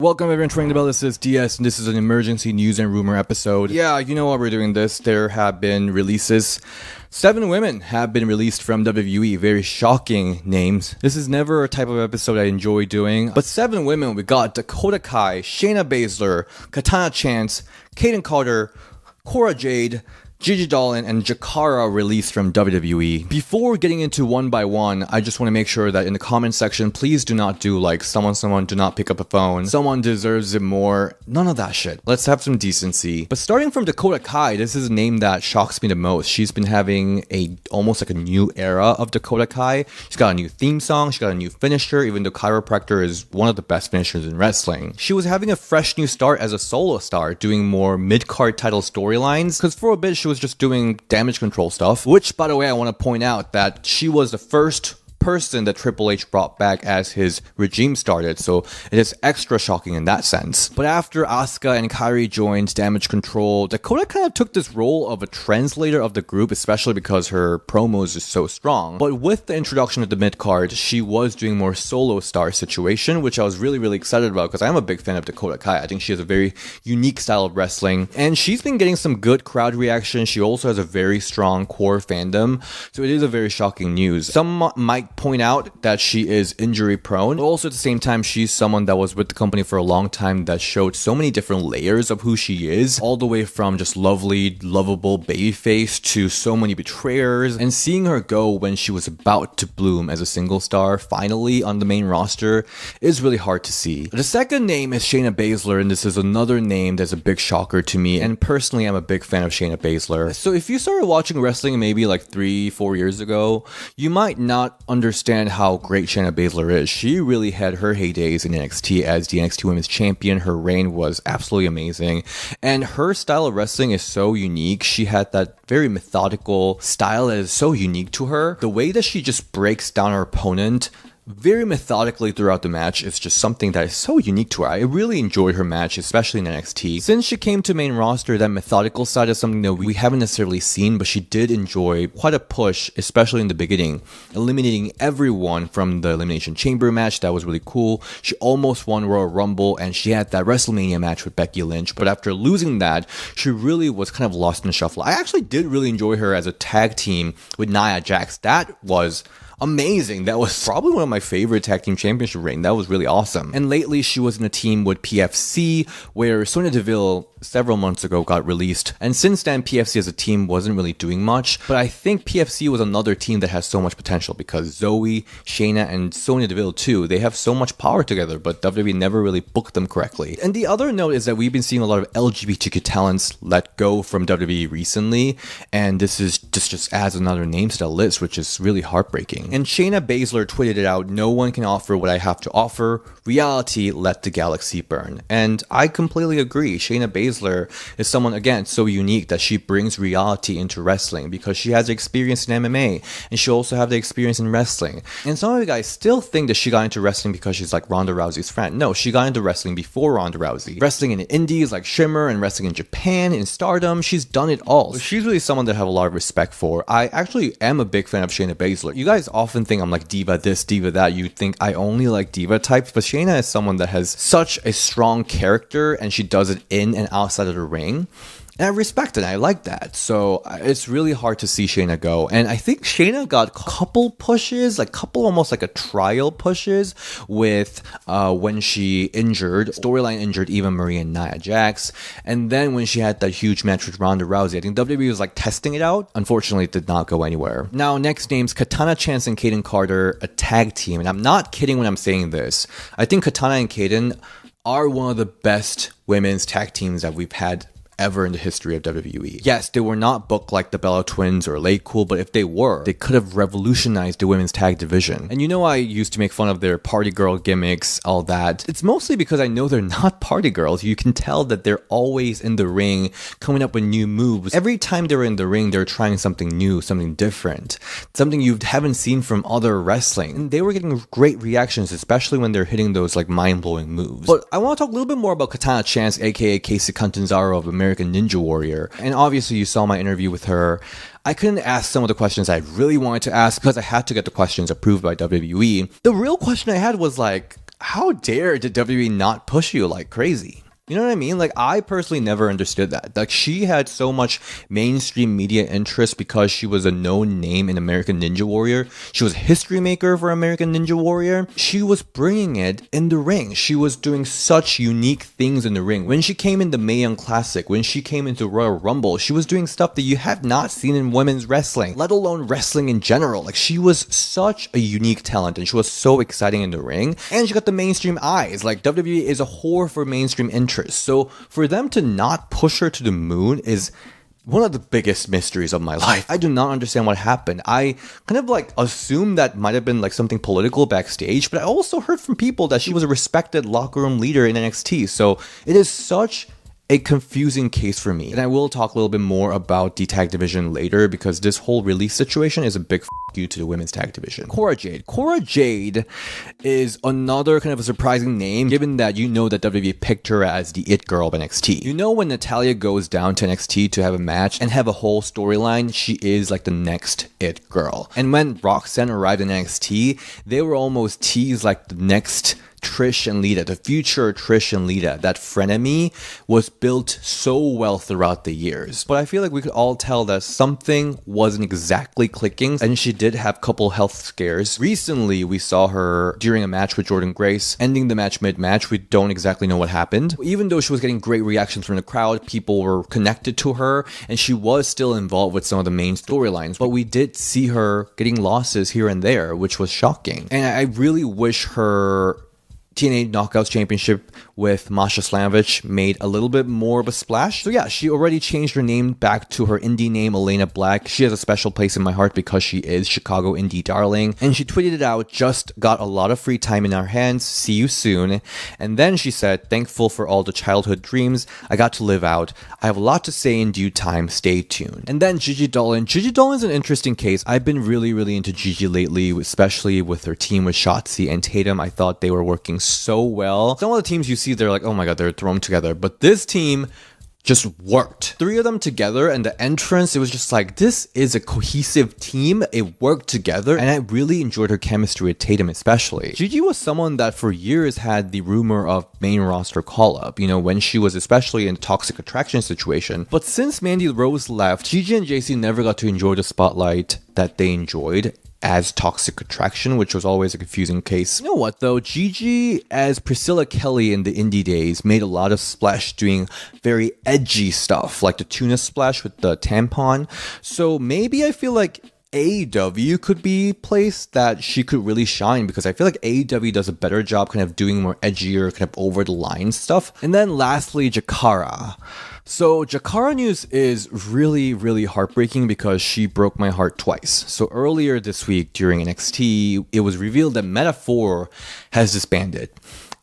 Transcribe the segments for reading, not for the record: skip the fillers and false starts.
Welcome everyone to Ring the Bell. This is DS and this is an emergency news and rumor episode. Yeah, you know why we're doing this. There have been releases. 7 women have been released from WWE. Very shocking names. This is never a type of episode I enjoy doing. But 7 women, we got Dakota Kai, Shayna Baszler, Katana Chance, Kayden Carter, Cora Jade, Gigi Dolin, and Jakara released from WWE. Before getting into one by one, I just want to make sure that in the comment section, please do not do like someone do not pick up a phone, someone deserves it more, none of that shit. Let's have some decency. But starting from Dakota Kai, this is a name that shocks me the most. She's been having almost like a new era of Dakota Kai. She's got a new theme song, she's got a new finisher, even though chiropractor is one of the best finishers in wrestling. She was having a fresh new start as a solo star, doing more mid-card title storylines, because for a bit she was just doing damage control stuff, which, by the way, I want to point out that she was the first person that Triple H brought back as his regime started, so it is extra shocking in that sense. But after Asuka and Kairi joined Damage Control, Dakota kind of took this role of a translator of the group, especially because her promos is so strong. But with the introduction of the mid-card, she was doing more solo star situation, which I was really excited about because I'm a big fan of Dakota Kai. I think she has a very unique style of wrestling, and she's been getting some good crowd reaction. She also has a very strong core fandom, so it is a very shocking news. Some might point out that she is injury prone, but also at the same time she's someone that was with the company for a long time that showed so many different layers of who she is, all the way from just lovely, lovable babyface to so many betrayers, and seeing her go when she was about to bloom as a single star finally on the main roster is really hard to see. The second name is Shayna Baszler, and this is another name that's a big shocker to me, and personally I'm a big fan of Shayna Baszler. So if you started watching wrestling maybe like 3-4 years ago, you might not understand how great Shayna Baszler is. She really had her heydays in NXT as the NXT Women's Champion. Her reign was absolutely amazing, and her style of wrestling is so unique. She had that very methodical style that is so unique to her. The way that she just breaks down her opponent very methodically throughout the match is just something that is so unique to her. I really enjoyed her match, especially in NXT. Since she came to main roster, that methodical side is something that we haven't necessarily seen, but she did enjoy quite a push, especially in the beginning, eliminating everyone from the Elimination Chamber match. That was really cool. She almost won Royal Rumble, and she had that WrestleMania match with Becky Lynch, but after losing that, she really was kind of lost in the shuffle. I actually did really enjoy her as a tag team with Nia Jax. That was amazing. That was probably one of my favorite tag team championship reigns. That was really awesome. And lately she was in a team with PFC, where Sonya Deville several months ago got released, and since then PFC as a team wasn't really doing much. But I think PFC was another team that has so much potential because Zoe, Shayna, and Sonya Deville too, they have so much power together, but WWE never really booked them correctly. And the other note is that we've been seeing a lot of LGBTQ talents let go from WWE recently, and this is just adds another name to the list, which is really heartbreaking. And Shayna Baszler tweeted it out, "No one can offer what I have to offer. Reality, let the galaxy burn." And I completely agree. Shayna Baszler is someone, again, so unique that she brings reality into wrestling because she has experience in MMA and she also have the experience in wrestling. And some of you guys still think that she got into wrestling because she's like Ronda Rousey's friend. No, she got into wrestling before Ronda Rousey. Wrestling in the indies like Shimmer, and wrestling in Japan, in Stardom, she's done it all. So she's really someone that I have a lot of respect for. I actually am a big fan of Shayna Baszler. You guys often think I'm like diva this, diva that. You think I only like diva types, but Shayna is someone that has such a strong character and she does it in and outside of the ring. And I respect it. I like that. So it's really hard to see Shayna go. And I think Shayna got a couple pushes, almost like a trial pushes with when she storyline injured Eva Marie and Nia Jax. And then when she had that huge match with Ronda Rousey, I think WWE was like testing it out. Unfortunately, it did not go anywhere. Now, next name's Katana Chance and Kayden Carter, a tag team. And I'm not kidding when I'm saying this. I think Katana and Kayden are one of the best women's tag teams that we've had ever in the history of WWE. Yes, they were not booked like the Bella Twins or Late Cool, but if they were, they could have revolutionized the women's tag division. And you know, I used to make fun of their party girl gimmicks, all that. It's mostly because I know they're not party girls. You can tell that they're always in the ring, coming up with new moves. Every time they're in the ring, they're trying something new, something different, something you haven't seen from other wrestling. And they were getting great reactions, especially when they're hitting those like mind-blowing moves. But I want to talk a little bit more about Katana Chance, aka Casey Catanzaro of American Ninja Warrior. And obviously you saw my interview with her. I couldn't ask some of the questions I really wanted to ask because I had to get the questions approved by WWE. The real question I had was like, how dare the WWE not push you like crazy? You know what I mean? Like, I personally never understood that. Like, she had so much mainstream media interest because she was a known name in American Ninja Warrior. She was a history maker for American Ninja Warrior. She was bringing it in the ring. She was doing such unique things in the ring. When she came in the Mae Young Classic, when she came into Royal Rumble, she was doing stuff that you have not seen in women's wrestling, let alone wrestling in general. Like, she was such a unique talent, and she was so exciting in the ring. And she got the mainstream eyes. Like, WWE is a whore for mainstream interest. So for them to not push her to the moon is one of the biggest mysteries of my life. I do not understand what happened. I kind of like assumed that might have been like something political backstage, but I also heard from people that she was a respected locker room leader in NXT. So it is such a confusing case for me. And I will talk a little bit more about the tag division later because this whole release situation is a big you to the women's tag division. Cora Jade. Cora Jade is another kind of a surprising name given that you know that WWE picked her as the it girl of NXT. You know when Natalya goes down to NXT to have a match and have a whole storyline, she is like the next it girl. And when Roxanne arrived in NXT, they were almost teased like the next Trish and Lita, the future Trish and Lita. That frenemy was built so well throughout the years. But I feel like we could all tell that something wasn't exactly clicking, and she did have a couple health scares. Recently, we saw her during a match with Jordynne Grace, ending the match mid-match. We don't exactly know what happened. Even though she was getting great reactions from the crowd, people were connected to her, and she was still involved with some of the main storylines. But we did see her getting losses here and there, which was shocking. And I really wish her TNA Knockouts Championship with Masha Slamovich made a little bit more of a splash. So yeah, she already changed her name back to her indie name, Elena Black. She has a special place in my heart because she is Chicago indie darling. And she tweeted it out, just got a lot of free time in our hands, see you soon. And then she said, thankful for all the childhood dreams I got to live out. I have a lot to say in due time, stay tuned. And then Gigi Dolin. Gigi Dolin is an interesting case. I've been really into Gigi lately, especially with her team with Shotzi and Tatum. I thought they were working so well. Some of the teams you see, they're like, oh my god, they're thrown together. But this team just worked. Three of them together, and the entrance, it was just like, this is a cohesive team. It worked together, and I really enjoyed her chemistry with Tatum especially. Gigi was someone that for years had the rumor of main roster call-up, you know, when she was especially in a toxic attraction situation. But since Mandy Rose left, Gigi and JC never got to enjoy the spotlight that they enjoyed as Toxic Attraction, which was always a confusing case. You know what though? Gigi as Priscilla Kelly in the indie days made a lot of splash doing very edgy stuff, like the tuna splash with the tampon. So maybe I feel like AEW could be a place that she could really shine, because I feel like AEW does a better job kind of doing more edgier, kind of over the line stuff. And then lastly, Jakara. So Jakara news is really heartbreaking because she broke my heart twice. So earlier this week during NXT, it was revealed that Meta 4 has disbanded.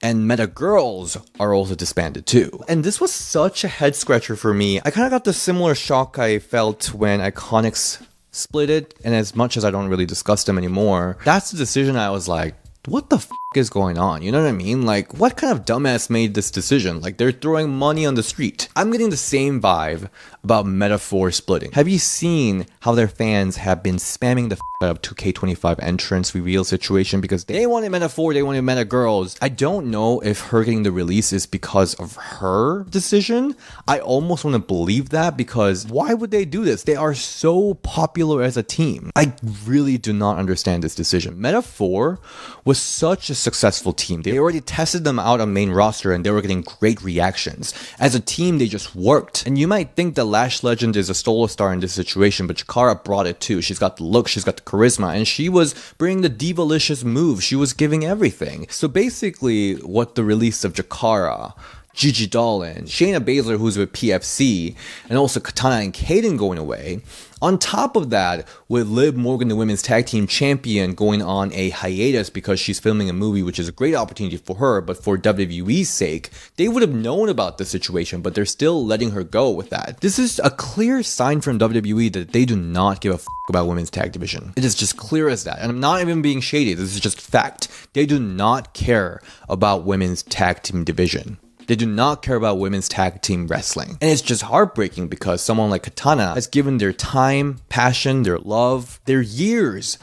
And Meta Girls are also disbanded too. And this was such a head scratcher for me. I kind of got the similar shock I felt when Iconics split it. And as much as I don't really discuss them anymore, that's the decision I was like, what the is going on? You know what I mean? Like, what kind of dumbass made this decision? Like, they're throwing money on the street. I'm getting the same vibe about Meta 4 splitting. Have you seen how their fans have been spamming the out of 2K25 entrance reveal situation because they wanted Meta 4, they wanted Meta Girls? I don't know if her getting the release is because of her decision. I almost want to believe that, because why would they do this? They are so popular as a team. I really do not understand this decision. Meta 4 was such a successful team. They already tested them out on main roster and they were getting great reactions. As a team, they just worked. And you might think that Lash Legend is a solo star in this situation, but Jakara brought it too. She's got the look, she's got the charisma, and she was bringing the divalicious move. She was giving everything. So basically, what the release of Jakara, Gigi Dolin, Shayna Baszler, who's with PFC, and also Katana and Kayden going away. On top of that, with Liv Morgan, the women's tag team champion, going on a hiatus because she's filming a movie, which is a great opportunity for her, but for WWE's sake, they would have known about the situation, but they're still letting her go with that. This is a clear sign from WWE that they do not give a about women's tag division. It is just clear as that. And I'm not even being shady. This is just fact. They do not care about women's tag team division. They do not care about women's tag team wrestling. And it's just heartbreaking because someone like Katana has given their time, passion, their love, their years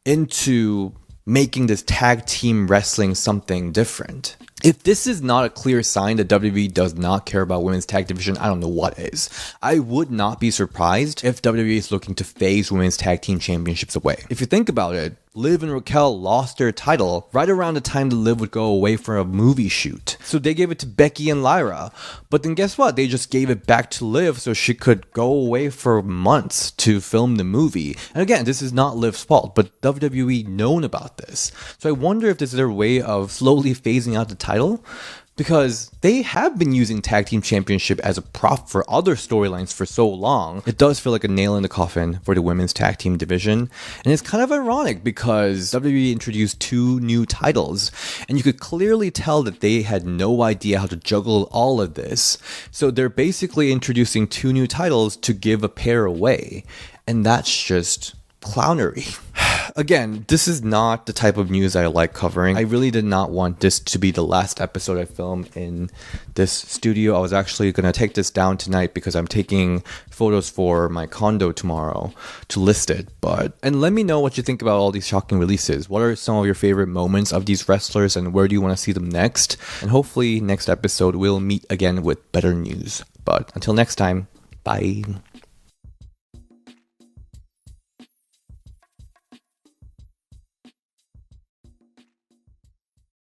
into making this tag team wrestling something different. If this is not a clear sign that WWE does not care about women's tag division, I don't know what is. I would not be surprised if WWE is looking to phase women's tag team championships away. If you think about it, Liv and Raquel lost their title right around the time that Liv would go away for a movie shoot. So they gave it to Becky and Lyra. But then guess what? They just gave it back to Liv so she could go away for months to film the movie. And again, this is not Liv's fault, but WWE known about this. So I wonder if this is their way of slowly phasing out the title, because they have been using Tag Team Championship as a prop for other storylines for so long. It does feel like a nail in the coffin for the women's tag team division. And it's kind of ironic because WWE introduced 2 new titles, and you could clearly tell that they had no idea how to juggle all of this. So they're basically introducing 2 new titles to give a pair away. And that's just clownery. Again, this is not the type of news I like covering. I really did not want this to be the last episode I film in this studio. I was actually going to take this down tonight because I'm taking photos for my condo tomorrow to list it. And let me know what you think about all these shocking releases. What are some of your favorite moments of these wrestlers, and where do you want to see them next? And hopefully next episode we'll meet again with better news. But until next time, bye.